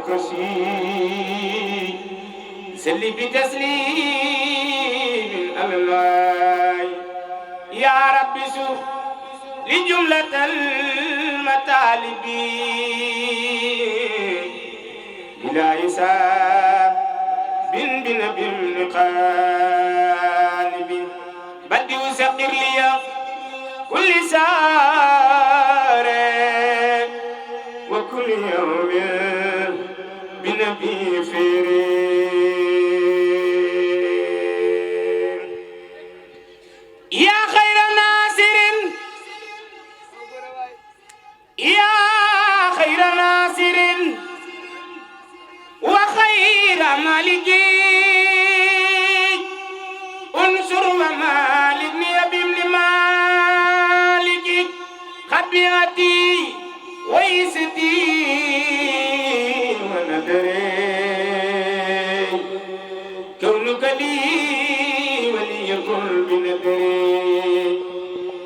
الكرسي سل بتسليم الله يا رب سوء لجملة المطالب بلا حساب بنبي قالب بدي وسقر لي كل سار وكل يوم بنبي فيرين يا خير ناصر يا خير ناصر وخير مالك انصر ومالك بن مالك خبيئتي ويستي وندري كونك لي وليكن بندري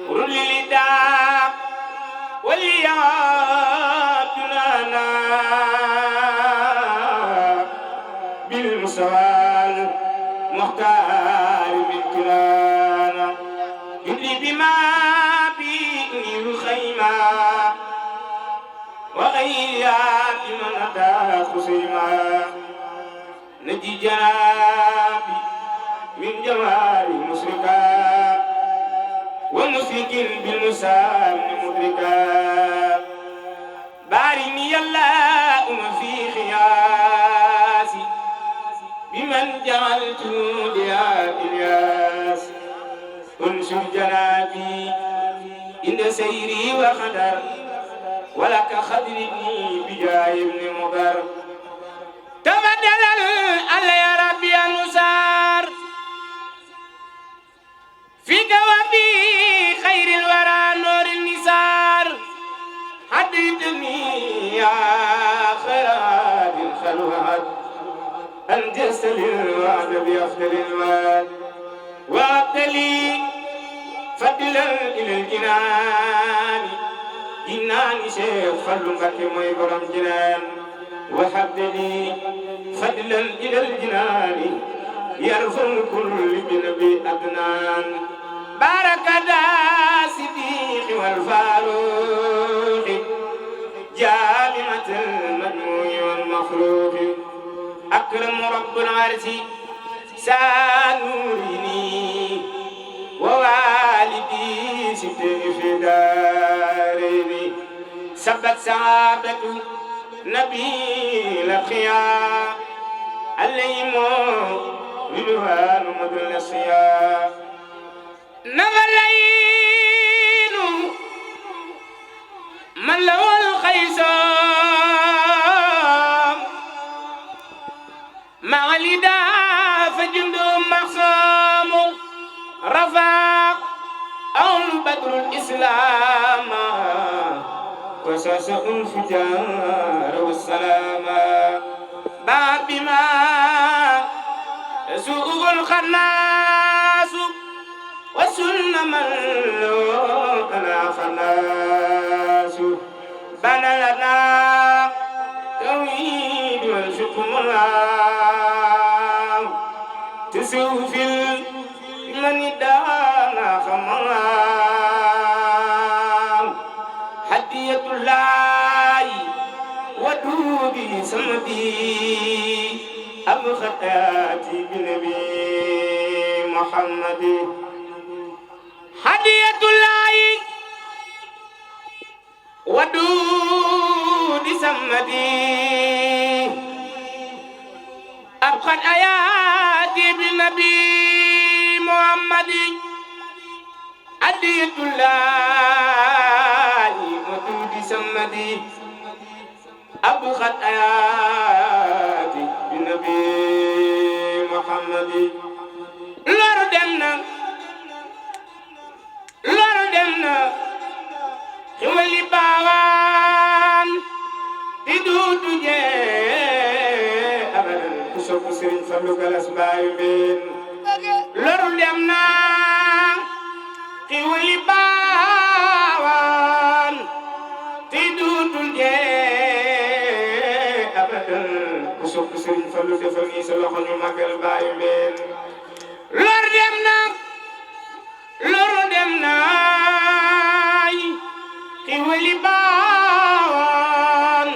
قل للداء وليعاتنا بالمسوال مختار بالكرانا يدري بما بيني الخيمة وغيرات من أتى خصيما نجي جنابي من جمال مشركا ومشرك بالمسام مدركا بارني الله في خياسي بمن جعلت لها إلياس انشر جنابي عند سيري وخدر ولك خدرني بجاه ابن مضر تبدل الله يا ربي النصار فيك وفي خير الورى نور النسار حدثني يا خير هاد الخلوات أنجزت للوعد بأفضل الوعد وابتلي فضلا إلى الجنان جنان شيخ فلنك موي برم جنان وحبتني فضلا إلى الجنان يرفع كل بنبي أدنان بارك دا صديق والفاروق جامعة المجموع والمخلوق أكرم رب العرش سانورني ووالدي ستني في دارني سبت سعادة نبي الأخيار عليهم رضوان مدن الصيام نغلين من له الخيسام مع الإداء فجند مخصام رفاق أول بدر الإسلام وساس الفجار والسلام بعد بما يسوء الخناس وسن من لو كان خناس بنى لنا توحيد والشكر تسوف من دانا خمام هدية الله ودودي سمدي أبخطاتي بنبي محمد هدية الله ودودي سمدي أبخط آياتي بنبي محمد هدية الله ودودي سمدي أبخط آياتي بنبي محمد لور دمنا خولي باوان تدود جي أبدا كسوف سرين فلوك الأسبايبين لور دمنا خولي باوان تدود جي أبدا sopp Sëriñ Fallu defal nii sa loxo ñu màggal baayu mbeen lor dem na loru dem naay xiwali baawoon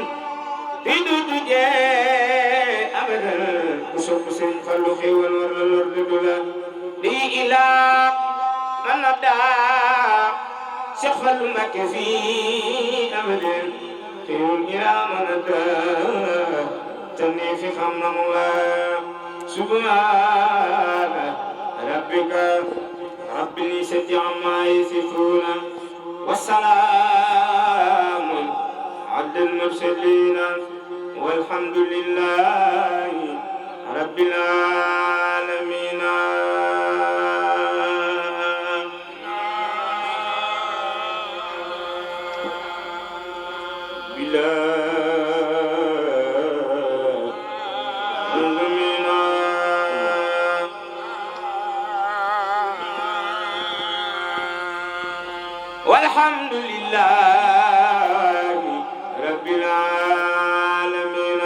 di dudu jee abadan ku sopp Sëriñ Fallu xéewal war la lor dudu la di ilaa man daa Seex Fallu Mbàkke fii abadan xéewal ilaa man daa tani fi xam na mu la subhaana rabbika rabbil izzati ammaa yasifuuna wa salaamun alal mursaliina walhamdu lillaahi rabbil aalamiin والحمد لله رب العالمين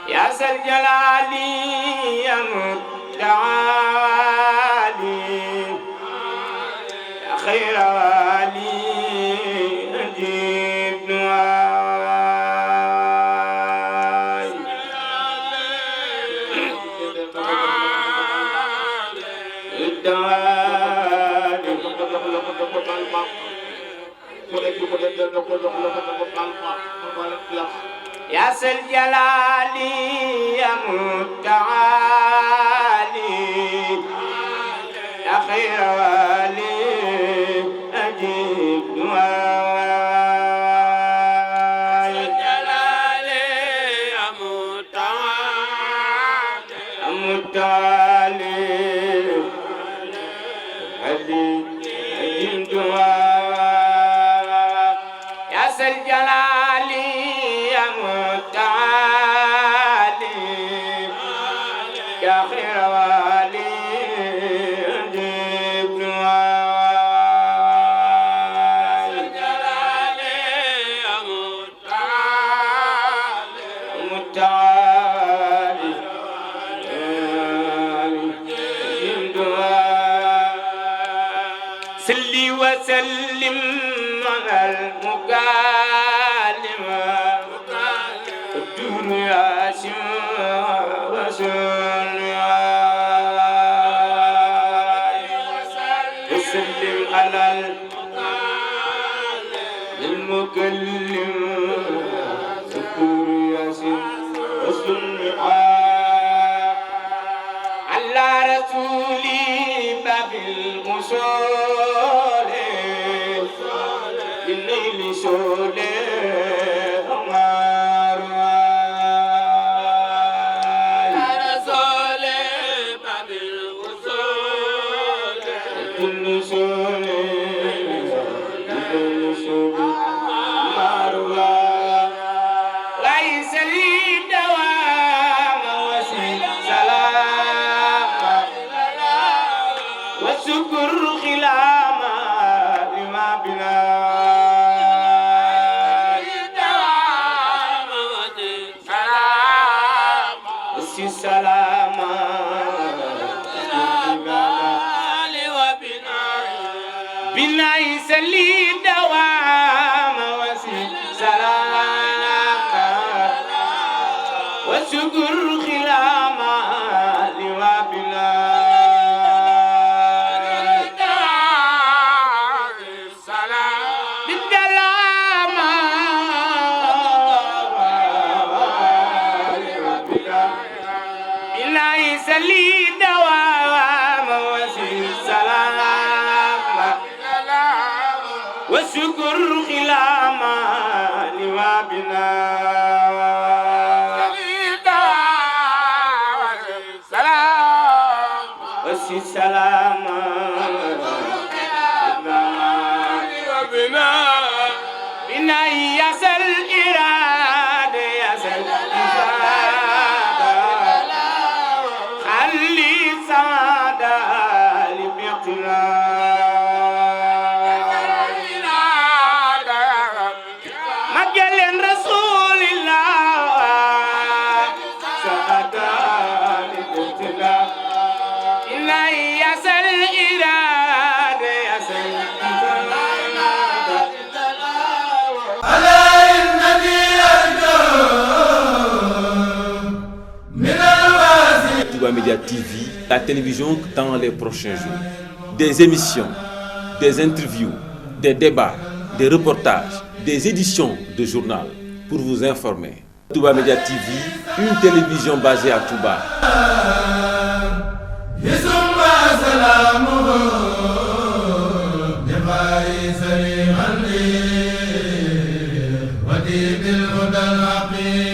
يا ذا الجلال يا متعالي يا خير والي أجيب دعاي يا ذا الجلال يا متعالي يا خير والي أجيب دعاي يا الجلال يا متعالي يا متعالي أجيب دعاي يا ذا الجلال يا متعالي يا خير والي أجيب دعاي يا متعالي متعالي أجيب دعاي صلي وسلم على المكالم الدنيا وسلم على المكلم الدنيا على رسولي باب الوصول لليل سولي بناي سلي دوام وسي سلام وشكر خلاما لوابنا بالدلام بناي سلي دوام وسي سلام وشكر خلاما لوابنا سلام وسي سلاما لوابنا بنا يسل إرادة يسل إفادة خلي سادة لمقتلا مجل رسول الله سادة لمقتلا إنا يسل إرادة يسل إفادة Touba Média TV, la télévision dans les prochains jours. Des émissions, des interviews, des débats, des reportages, des éditions de journal pour vous informer. Touba Média TV, une télévision basée à Touba. ودي بالهدى العقيم